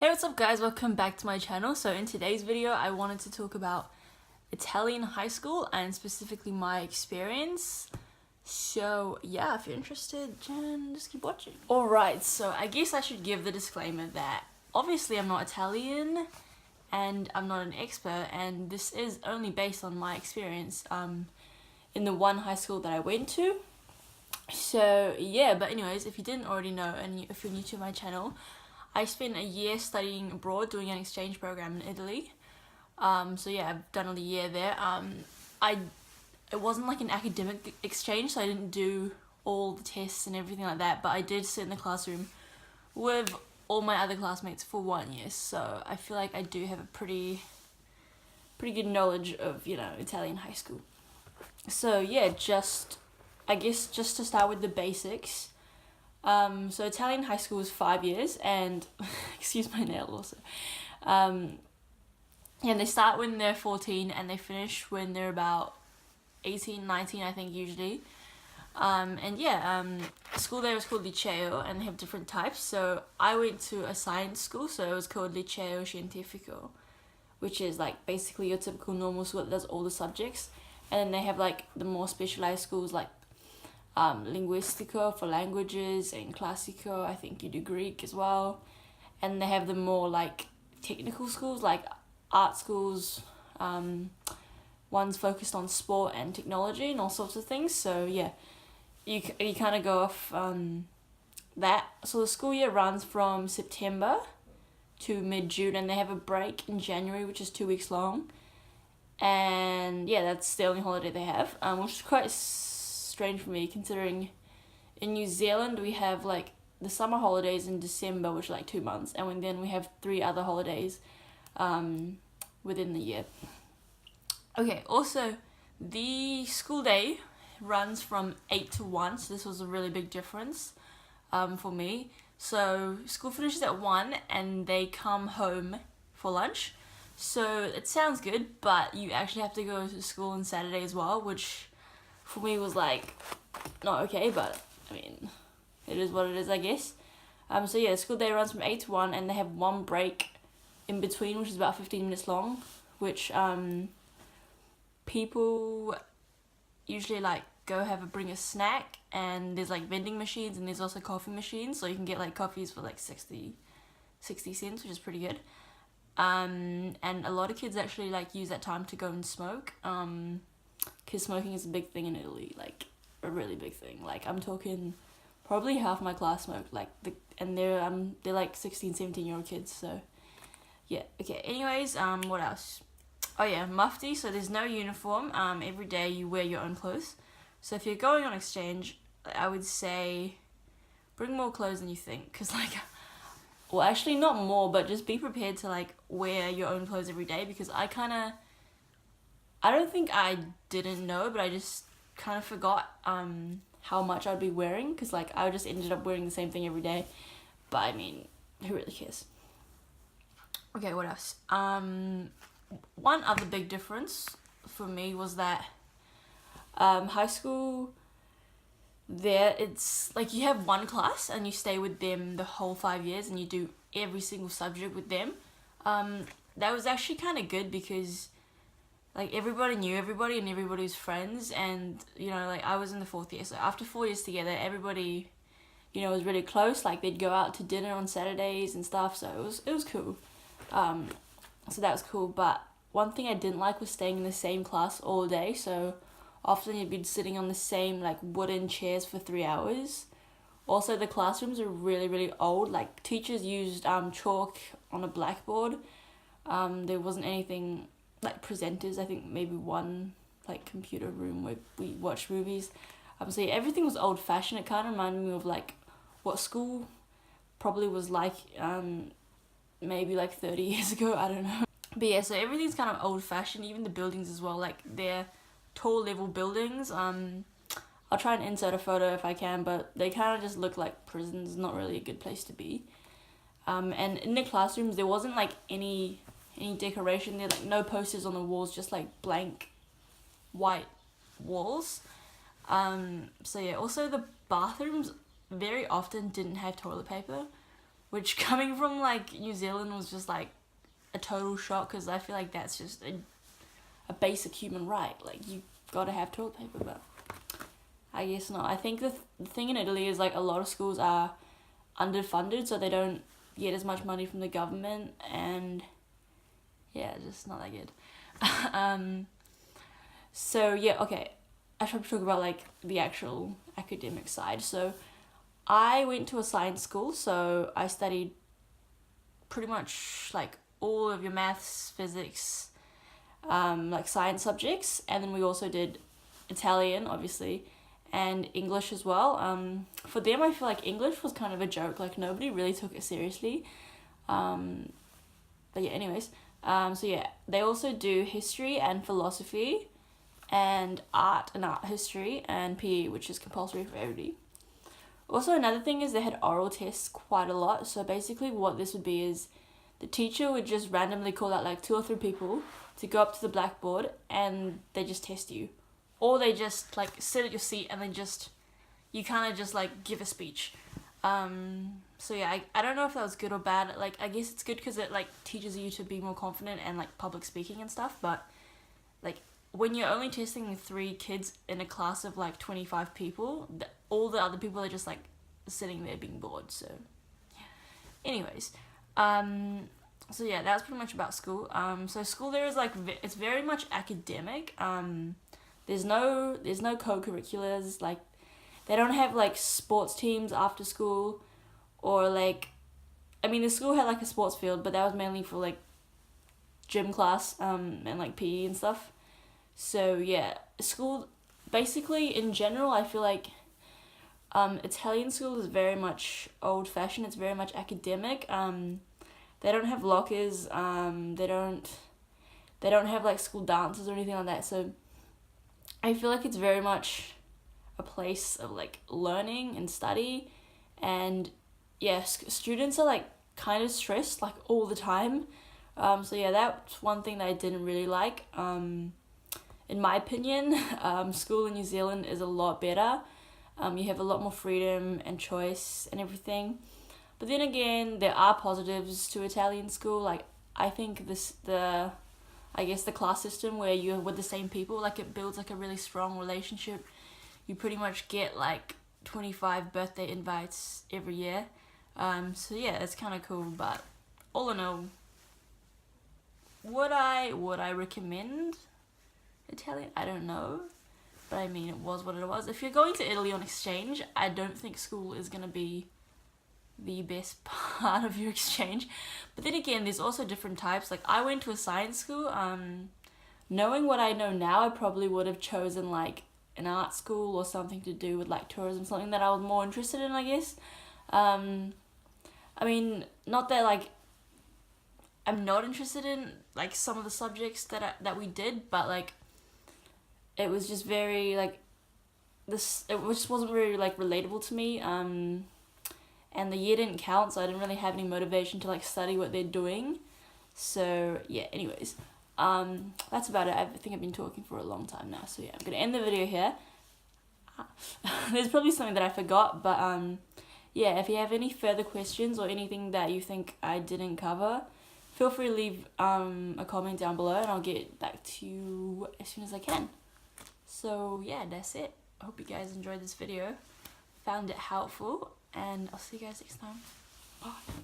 Hey, what's up guys, welcome back to my channel. So in today's video I wanted to talk about Italian high school and specifically my experience. So yeah, if you're interested, just keep watching. Alright, so I guess I should give the disclaimer that obviously I'm not Italian and I'm not an expert, and this is only based on my experience in the one high school that I went to. So yeah, but anyways, if you didn't already know and if you're new to my channel, I spent a year studying abroad, doing an exchange program in Italy. So yeah, I've done a year there. It wasn't like an academic exchange, so I didn't do all the tests and everything like that, but I did sit in the classroom with all my other classmates for 1 year. So I feel like I do have a pretty good knowledge of, Italian high school. So yeah, I guess just to start with the basics. So Italian high school is 5 years, and excuse my nail also. And they start when they're 14 and they finish when they're about 18, 19, I think usually. School there is called Liceo, and they have different types. So I went to a science school, so it was called Liceo Scientifico, which is like basically your typical normal school that does all the subjects. And then they have like the more specialized schools like Linguistico for languages, and Classico, I think you do Greek as well. And they have the more like technical schools like art schools, ones focused on sport and technology and all sorts of things. So yeah, you kind of go off that. So the school year runs from September to mid-June, and they have a break in January, which is 2 weeks long. And yeah, that's the only holiday they have, which is quite strange for me, considering in New Zealand we have like the summer holidays in December, which are like 2 months, and then we have 3 other holidays within the year. Okay, also the school day runs from 8 to 1, so this was a really big difference for me. So school finishes at 1 and they come home for lunch. So it sounds good, but you actually have to go to school on Saturday as well, which for me was like not okay, but I mean, it is what it is, I guess. So yeah, the school day runs from 8 to 1, and they have one break in between, which is about 15 minutes long, which people usually like go bring a snack, and there's like vending machines, and there's also coffee machines, so you can get like coffees for like 60 cents, which is pretty good. And a lot of kids actually like use that time to go and smoke, because smoking is a big thing in Italy, like a really big thing. Like I'm talking probably half my class smoke, and they're like 16, 17-year-old kids. So yeah, okay, anyways, what else? Oh yeah, mufti. So there's no uniform. Every day you wear your own clothes. So if you're going on exchange, I would say bring more clothes than you think, because well, actually not more, but just be prepared to like wear your own clothes every day, because I don't think I didn't know, but I just kind of forgot how much I'd be wearing, because like I just ended up wearing the same thing every day. But I mean, who really cares? Okay, what else? One other big difference for me was that high school there, it's like you have one class and you stay with them the whole 5 years, and you do every single subject with them. That was actually kind of good, because like everybody knew everybody and everybody was friends, and like I was in the 4th year, so after 4 years together, everybody was really close. Like they'd go out to dinner on Saturdays and stuff, so it was cool. So that was cool. But one thing I didn't like was staying in the same class all day. So often you'd be sitting on the same like wooden chairs for 3 hours. Also, the classrooms are really, really old. Like teachers used chalk on a blackboard. There wasn't anything like presenters. I think maybe one like computer room where we watched movies. So yeah, everything was old fashioned. It kind of reminded me of like what school probably was like maybe like 30 years ago. I don't know. But yeah, so everything's kind of old fashioned. Even the buildings as well. Like they're tall level buildings. I'll try and insert a photo if I can, but they kind of just look like prisons. Not really a good place to be. And in the classrooms there wasn't like any decoration there, like no posters on the walls, just like blank white walls. So yeah, also the bathrooms very often didn't have toilet paper, which coming from like New Zealand was just like a total shock, because I feel like that's just a basic human right. Like, you gotta have toilet paper, but I guess not. I think the thing in Italy is like a lot of schools are underfunded, so they don't get as much money from the government, and yeah, just not that good. So yeah, okay, I should talk about like the actual academic side. So I went to a science school, so I studied pretty much like all of your maths, physics, like science subjects, and then we also did Italian, obviously, and English as well. For them, I feel like English was kind of a joke, like nobody really took it seriously. But yeah, anyways, so yeah, they also do history and philosophy, and art history, and PE, which is compulsory for everybody. Also, another thing is they had oral tests quite a lot. So basically what this would be is the teacher would just randomly call out like 2 or 3 people to go up to the blackboard, and they just test you. Or they just like sit at your seat and then just, you kind of just like give a speech. So yeah, I don't know if that was good or bad. Like, I guess it's good because it like teaches you to be more confident and like public speaking and stuff. But like, when you're only testing 3 kids in a class of like 25 people, all the other people are just like sitting there being bored. So yeah. Anyways, so yeah, that's pretty much about school. So school there is like, it's very much academic. There's no co-curriculars, like they don't have like sports teams after school, or like, I mean, the school had like a sports field, but that was mainly for like gym class, and like PE and stuff. So yeah, school, basically in general, I feel like Italian school is very much old fashioned. It's very much academic. They don't have lockers. They don't have like school dances or anything like that. So I feel like it's very much a place of like learning and study, and yes, students are like kind of stressed like all the time. So yeah, that's one thing that I didn't really like. In my opinion, school in New Zealand is a lot better. You have a lot more freedom and choice and everything. But then again, there are positives to Italian school. Like, I think the class system where you're with the same people, like it builds like a really strong relationship. You pretty much get like 25 birthday invites every year. So yeah, it's kind of cool. But all in all, would I recommend Italian? I don't know. But I mean, it was what it was. If you're going to Italy on exchange, I don't think school is going to be the best part of your exchange. But then again, there's also different types. Like, I went to a science school. Knowing what I know now, I probably would have chosen like an art school or something to do with like tourism, something that I was more interested in, I guess. I mean, not that like I'm not interested in like some of the subjects that we did, but like it was just very like it just wasn't very like relatable to me. And the year didn't count, so I didn't really have any motivation to like study what they're doing. So yeah, anyways, that's about it. I think I've been talking for a long time now, so yeah, I'm gonna end the video here. There's probably something that I forgot, but yeah, if you have any further questions or anything that you think I didn't cover, feel free to leave a comment down below, and I'll get back to you as soon as I can. So yeah, that's it. I hope you guys enjoyed this video, found it helpful, and I'll see you guys next time. Bye.